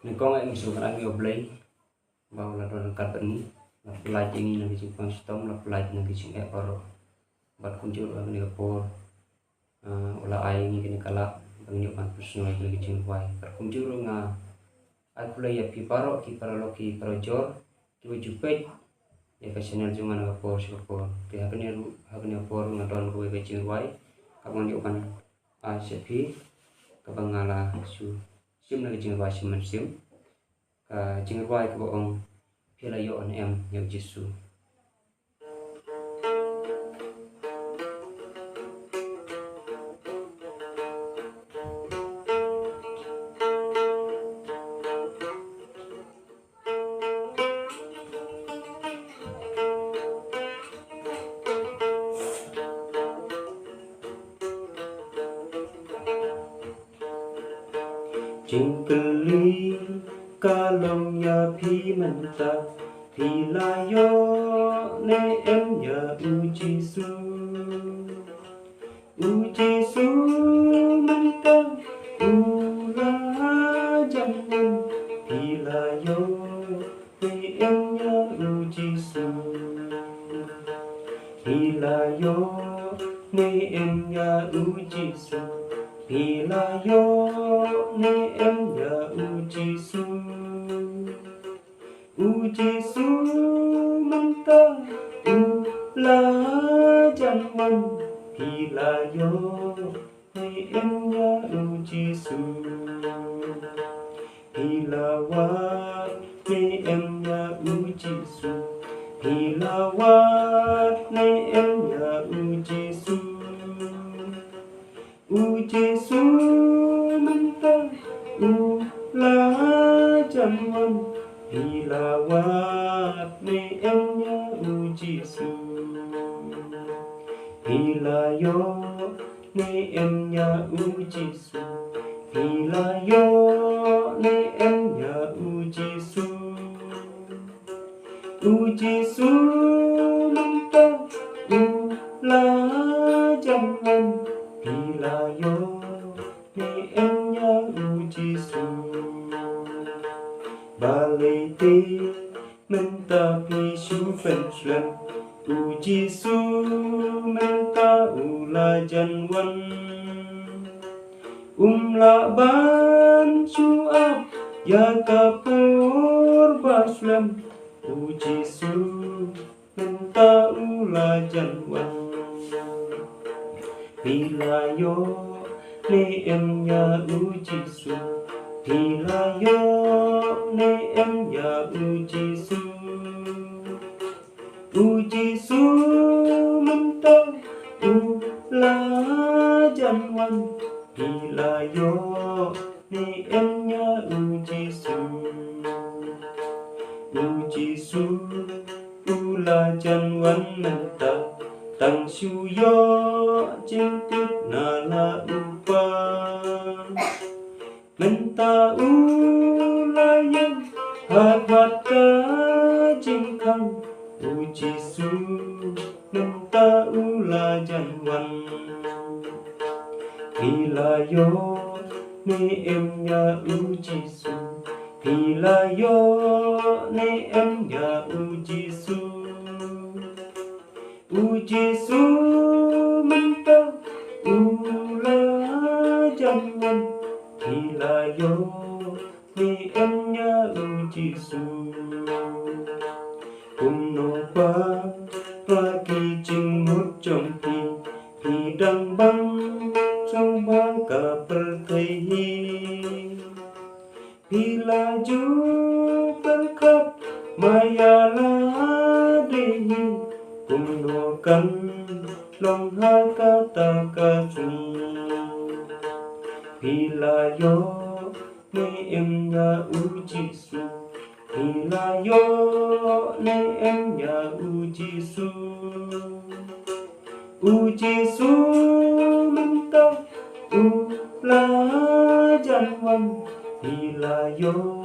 nên có anh số anh yêu play bao là đoàn cắt ini là like ini nanti cuma stom là like nanti cuma error buat kunjul orang ni por olah ai ni kini kala banyak kan pusing lagi cuma wai terkunjul nga ai play ya pi paro ki paro jor ki jupet ya ka channel cuma nga por si por ti hakni por nga don ko ke cuma wai kapan dia kan sepi kabangala su sim lagi cuma wai sim ka cuma wai ko ong pila yo an em yo jisu Jingkeli kalong ya pi menta pi layo ne em ya uji su menta ula jangan pi layo ne em ya uji su pi layo ne em ya uji su Pilayo ne em ya uji su menta ula jangan Pilayo ne em ya uji su Pilawat ne em ya uji su Pilawat ne em ya uji su menta ula jangan Pilawat ne em ya uji su Pilayo ne em ya uji su Pilayo ne em ya uji su menta ula jangan Pilayo ne em ya uji su Balai te menta pi su fen suen uji su menta ula janwan la ban su ap ya kapur baslam uji su menta ula janwan Pilayo ne em ya uji su Pilayo ne em ya uji su menta ula janwan Pilayo ne em ya uji su ula janwan menta tang su yo cintit nala upan menta ulayan hat ka jingkang uji su menta ula janwan Pilayo ne em ya uji su Pilayo ne em ya uji su menta ula jangan Pilayo ne em ya uji su Kumno pa lagi jingmut jompi Hidang bang trong bangka perkehi Pilaju perkat mayala dehi Kumnokan long hai kata kacung Pilayo ne em ya uji su Pilayo ne em ya uji su menta ula jangan Pilayo